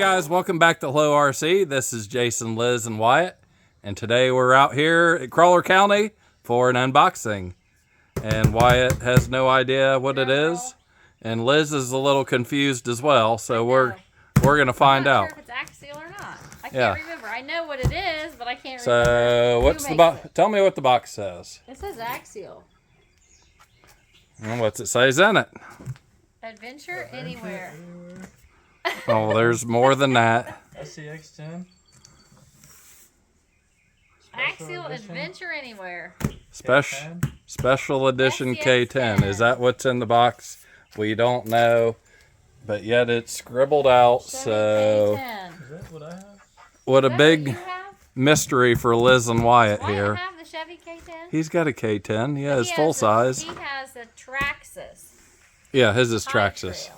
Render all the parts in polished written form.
guys, welcome back to Hello RC. This is Jason, Liz, and Wyatt, and today we're out here at Crawler County for an unboxing. And Wyatt has no idea what it is, and Liz is a little confused as well. So we're gonna find out. I'm not sure if it's axial or not. I can't remember. I know what it is, but I can't remember. So what's the box? Tell me what the box says. It says axial. And what's it says in it? Adventure anywhere. Oh, there's more than that. SCX10. Axial Adventure Anywhere. Special edition K10. Is that what's in the box? We don't know, but yet it's scribbled out. So, K10. Is that what I have? What a big mystery for Liz and Wyatt here. Have the Chevy K10? He's got a K10. He has full size. He has the Traxxas. Yeah, his is Traxxas.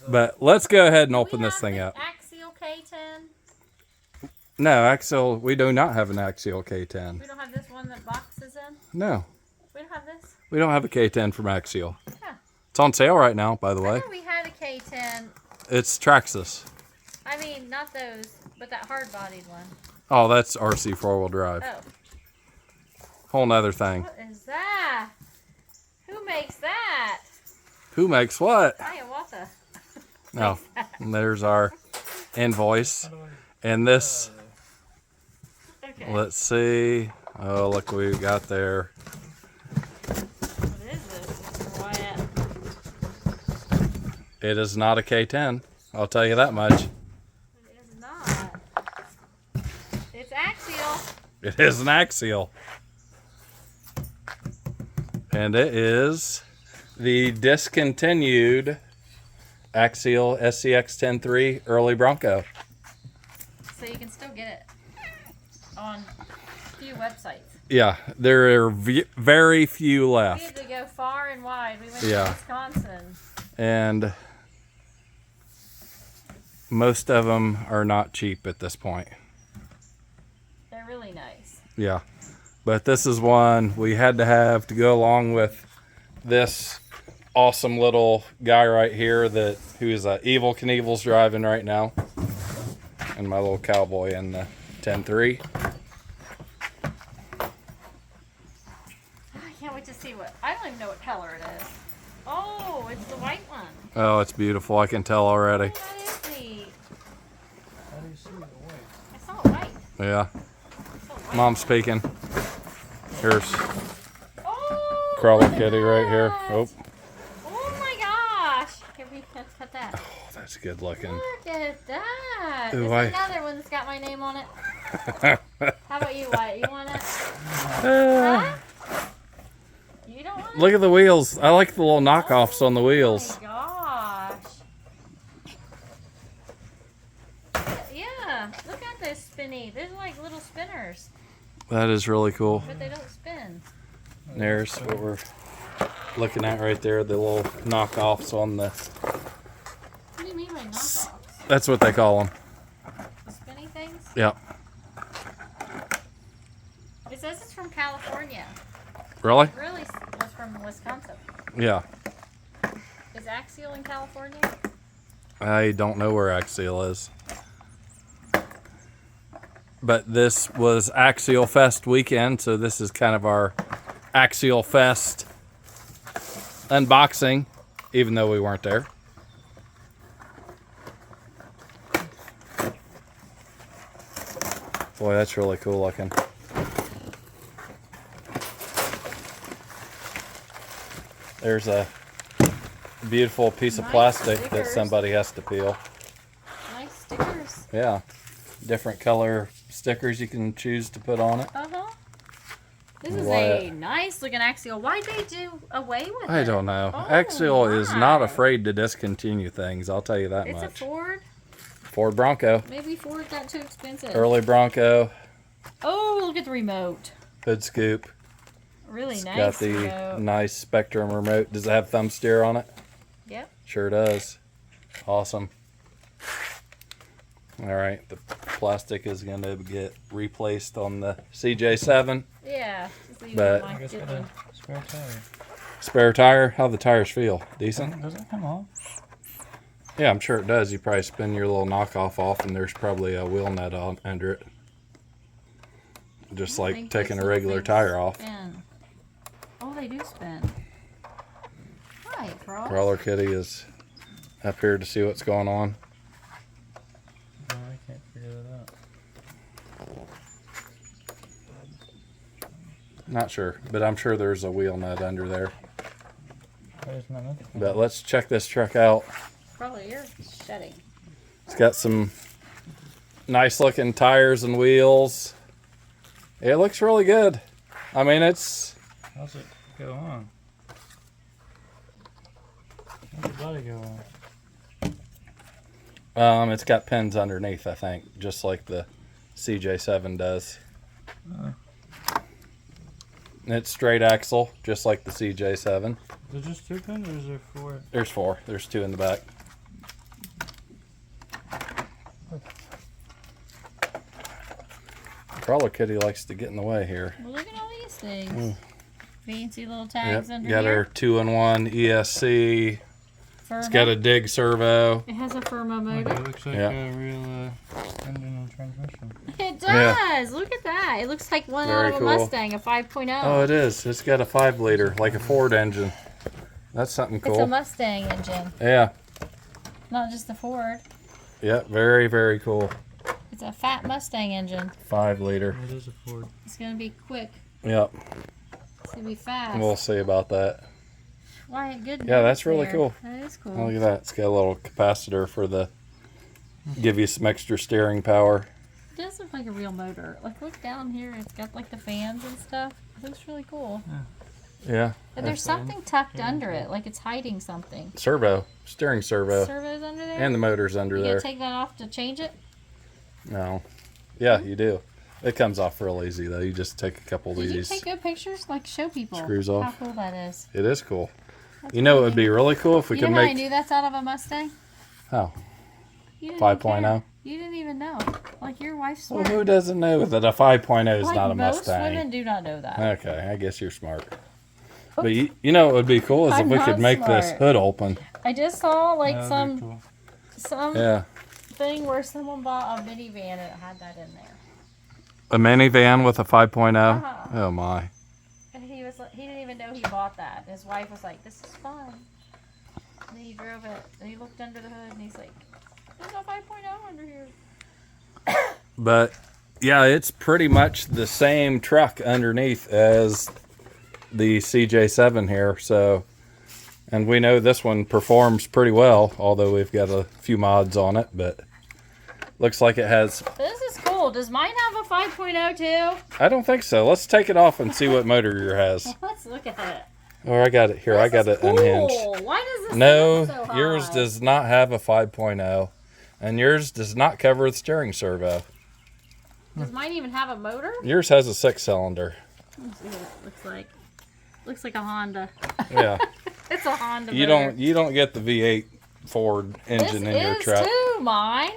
But let's go ahead and open this thing up. Axial K10? No, Axial. We do not have an Axial K10. We don't have this one that box is in? No. We don't have this? We don't have a K10 from Axial. Yeah. It's on sale right now, by the way. We had a K10. It's Traxxas. I mean, not those, but that hard-bodied one. Oh, that's RC four-wheel drive. Oh. Whole nother thing. What is that? Who makes that? Who makes what? Hiawatha. No. And there's our invoice. And this, Okay. let's see. Oh, look what we've got there. What is this, Wyatt? It is not a K10. I'll tell you that much. It is not. It's axial. It is an Axial. And it is the discontinued Axial SCX-10.3 early Bronco. So you can still get it on a few websites. Yeah, there are very few We left. had to go far and wide. We went to Yeah. Wisconsin. And most of them are not cheap at this point. They're really nice. Yeah. But this is one we had to have to go along with this awesome little guy right here who's Evil Knievel's driving right now. And my little cowboy in the 10.3. I can't wait to see I don't even know what color it is. Oh, it's the white one. Oh, it's beautiful. I can tell already. Oh, that is neat. How do you see the white? I saw white. Yeah. I saw white. Mom's speaking. Here's Oh, Crawler look at Kitty right here. that. Oh, Oh my gosh. Can we cut that? oh, that's good looking. Look at that. Ooh, There's another one that's got my name on it. How about you, Wyatt? You want it? Huh? You don't want it? Look at the wheels. I like the little knockoffs on the wheels. Oh my gosh. Yeah, look at this spinny. They're like little spinners, That is really cool. but they don't spin. There's what we're looking at right there, the little knockoffs on the... What do you mean by knockoffs? That's what they call them. The spinny things? Yeah. It says it's from California. Really? It really was from Wisconsin. Yeah. Is Axial in California? I don't know where Axial is. But this was Axial Fest weekend, so this is kind of our Axial Fest unboxing, even though we weren't there. Boy, that's really cool looking. There's a beautiful piece of Nice plastic that stickers. somebody has to peel. Nice stickers. Yeah. Different color stickers you can choose to put on it. Uh-huh. This is Wyatt. a nice looking Axial. Why'd they do away with it? I don't know. Oh, Axial is not my. afraid to discontinue things, I'll tell you that It's a much. Ford. Ford Bronco. Maybe Ford got too expensive. Early Bronco. Oh, look at the remote. Hood scoop. Really It's nice got the remote. nice Spectrum remote. Does it have thumb steer on it? Yep. Sure does. Awesome. All right, the plastic is going to get replaced on the CJ7. Yeah. Just leave But- it I like guess it got would. a spare tire. Spare tire. How the tires feel? Decent? Does it come off? Yeah, I'm sure it does. You probably spin your little knockoff off, and there's probably a wheel nut on under it. Just I like think taking those a little regular things tire off. spin. Oh, they do spin. Hi, Cross. Crawler Kitty is up here to see what's going on. No, I can't figure that out. Not sure, but I'm sure there's a wheel nut under there. There's nothing. But let's check this truck out. Probably you're shedding. It's got some nice looking tires and wheels. It looks really good. I mean, it's... How's it go on? How's the body go on? It's got pins underneath, I think, just like the CJ7 does. And it's straight axle, just like the CJ7. Is there just 2 pins or is there 4? There's 4. There's 2 in the back. Crawler Kitty likes to get in the way here. Well, look at all these things. Fancy little tags under Got here. our 2-in-1 ESC. Furbo. It's got a dig servo. It has a Furbo motor. It looks like a real engine and transmission. It does. Yeah. Look at that. It looks like one Very out of a cool. Mustang, a 5.0. Oh, it is. It's got a 5-liter, like a Ford engine. That's something It's a cool. Mustang engine, Yeah. not just a Ford. Yeah, very, very cool. It's a fat Mustang engine. 5-liter. It is a Ford. It's gonna be quick. Yep. It's gonna be fast. We'll see about that. Why, good. Yeah, that's notes really there. cool. That is cool. Oh, look at that. It's got a little capacitor for the... give you some extra steering power. It does look like a real motor. Like, look down here. It's got like the fans and stuff. It looks really cool. Yeah. But there's something tucked under it, like it's hiding something. Servo. Steering servo. Servo's under there. And the motor's under you there. gotta take that off to change it. No. Yeah, you do. It comes off real easy, though. You just take a couple of Did you these. take good pictures? Like, show people Screws how off. cool that is. It is cool. That's You know, it cool. would be really cool if we You could know how I make... knew that's out of a Mustang? Oh. You didn't 5.0? care. You didn't even know. Like, your wife's Well, smart. who doesn't know that a 5.0 is like, not a most Mustang? women do not know that. Okay, I guess you're smart. But you know what would be cool is if I'm we could not make this smart. hood open. I just saw, like, That'd be some cool. Yeah. thing where someone bought a minivan and it had that in there. A minivan with a 5.0? Uh-huh. Oh, my. And he was like, he didn't even know he bought that. And his wife was like, "This is fun." And he drove it. And he looked under the hood and he's like, "There's a 5.0 under here." But, yeah, it's pretty much the same truck underneath as the CJ7 here. So, and we know this one performs pretty well, although we've got a few mods on it. But looks like it has... This is cool. Does mine have a 5.0 too? I don't think so. Let's take it off and see what motor yours has. Let's look at it. Oh, I got it here. I got This it is unhinged. cool. Why does this No, sound so yours high? does not have a 5.0, and yours does not cover the steering servo. Does mine even have a motor? Yours has a 6-cylinder. Let's see what it looks like. Looks like a Honda. Yeah, It's a Honda you motor. don't get the V8 Ford engine This in your is truck. too mine.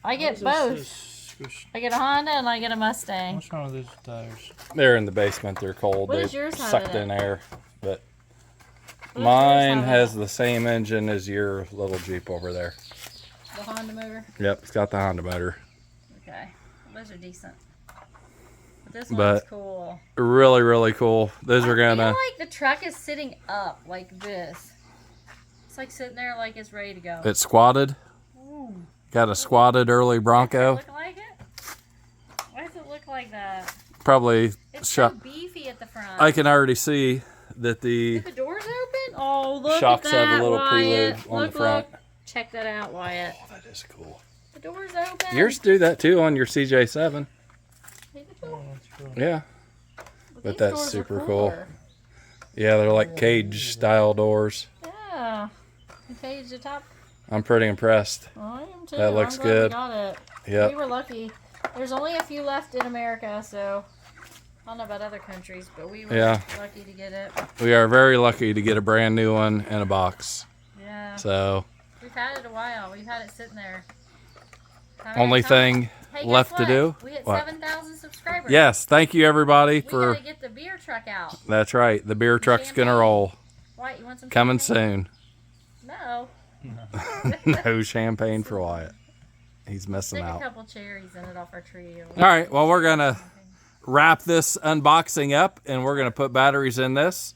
I get both. I get a Honda and I get a Mustang. What's wrong with these tires? They're in the basement. They're cold. What They does yours have sucked in in air. But What does mine yours have has in the same engine as your little Jeep over there. it? The Honda motor. Yep, it's got the Honda motor. Okay, those are decent. But this But- one's cool. Really, really cool. Those are I feel gonna. like the truck is sitting up like this. It's like sitting there like it's ready to go. It's squatted. Ooh. Got a squatted early Bronco. Does it look like it? Why does it look like that? Probably It's shot. so beefy at the front. I can already see that the Did the doors open? Oh, look shocks at that, have a little Wyatt. preload on Look, the front. Look. Check that out, Wyatt. Oh, that is cool. The doors open. Yours do that too on your CJ7. Oh, that's cool. Yeah. But but these that's doors are super cool. cooler. Yeah, they're like cage style doors. Yeah. The cage at the top. I'm pretty impressed. I am too. That looks I'm glad good. We got it. Yep. We were lucky. There's only a few left in America, so I don't know about other countries, but we were Yeah. lucky to get it. We are very lucky to get a brand new one in a box. Yeah. So, We've had it a while. We've had it sitting there. only thing Hey, guess left to what? do. We hit What? 7,000 subscribers. Yes, thank you everybody We for. gotta get the beer truck out. That's right. The beer truck's gonna Champagne. roll. Why, you want some Coming champagne? soon. No. No champagne for Wyatt. He's missing Take a out. couple cherries in it off our tree. All right, well, we're going to wrap this unboxing up, and we're going to put batteries in this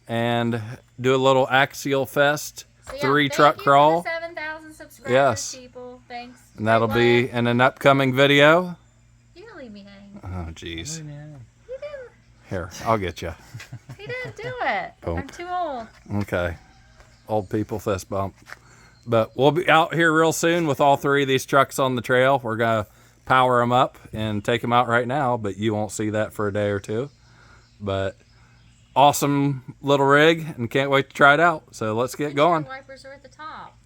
and do a little Axial Fest So, yeah, 3 thank truck you crawl. For the 7,000 subscribers, Yes. people. Thanks. And that'll Hey, be in an upcoming video. You didn't leave me hanging. Oh, jeez. You didn't. Here, I'll get you. He didn't do it. Boom. I'm too old. Okay. Old people fist bump. But we'll be out here real soon with all 3 of these trucks on the trail. We're going to power them up and take them out right now, but you won't see that for a day or two. But awesome little rig, and can't wait to try it out. So let's get going. Wipers are at the top.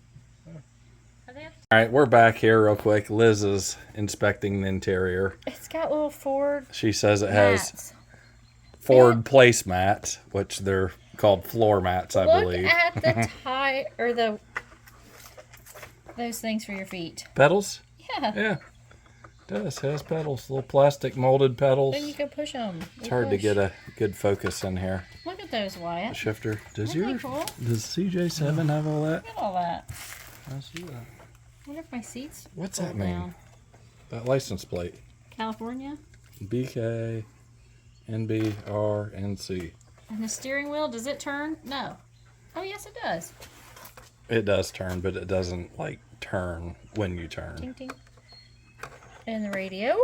Are they at All right, we're back here real quick. Liz is inspecting the interior. It's got little Ford She says it has mats. Ford placemats, which they're called floor mats, I believe. Look at the tie or those things for your feet. Pedals? Yeah. Yeah. It does. It has pedals. Little plastic molded pedals. Then you can push them. It's hard to get a good focus in here. Look at those, The Wyatt. shifter. Does Isn't that cool? Does CJ7 have all that? Look at all that. I see that. I wonder if my seats. What's fold that mean? down. That license plate. California. BK, NB, R, NC. And the steering wheel, does it turn? No. Oh, yes, it does. It does turn, but it doesn't like turn when you turn. Ting, ting. And the radio?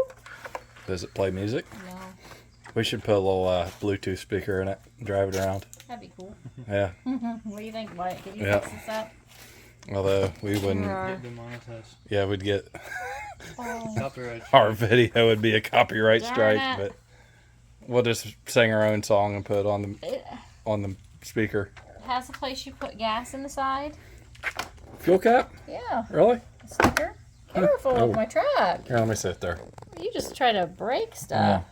Does it play music? No. We should put a little Bluetooth speaker in it and drive it around. That'd be cool. Yeah. What do you think, Wyatt? Could you Yeah. fix this up? Although we wouldn't. Get demonetized. Yeah, we'd get Oh. Copyright. our video would be a copyright Darn strike, it. but we'll just sing our own song and put it It on the speaker. has a place you put gas in the side. Fuel cap? Yeah. Really? A sticker. Careful Oh. with my truck. Here, let me sit there. You just try to break stuff.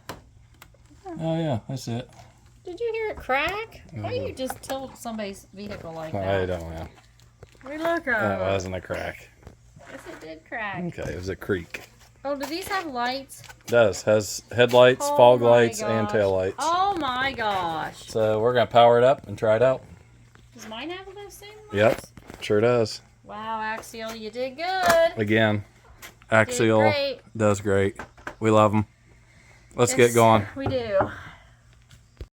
Oh yeah, that's it. Did you hear it crack? Why you just tilt somebody's vehicle like I that? don't know. We look That at it. wasn't a crack. Yes, it did crack. Okay, it was a creak. Oh, do these have lights? Does. Has headlights, Oh fog my lights, and gosh. tail lights. Oh my gosh. So we're going to power it up and try it out. Does mine have those same lights? Yep, sure does. Wow, Axial, you did good. Again, Did Axial great. does great. We love them. Let's Yes, get going. We do.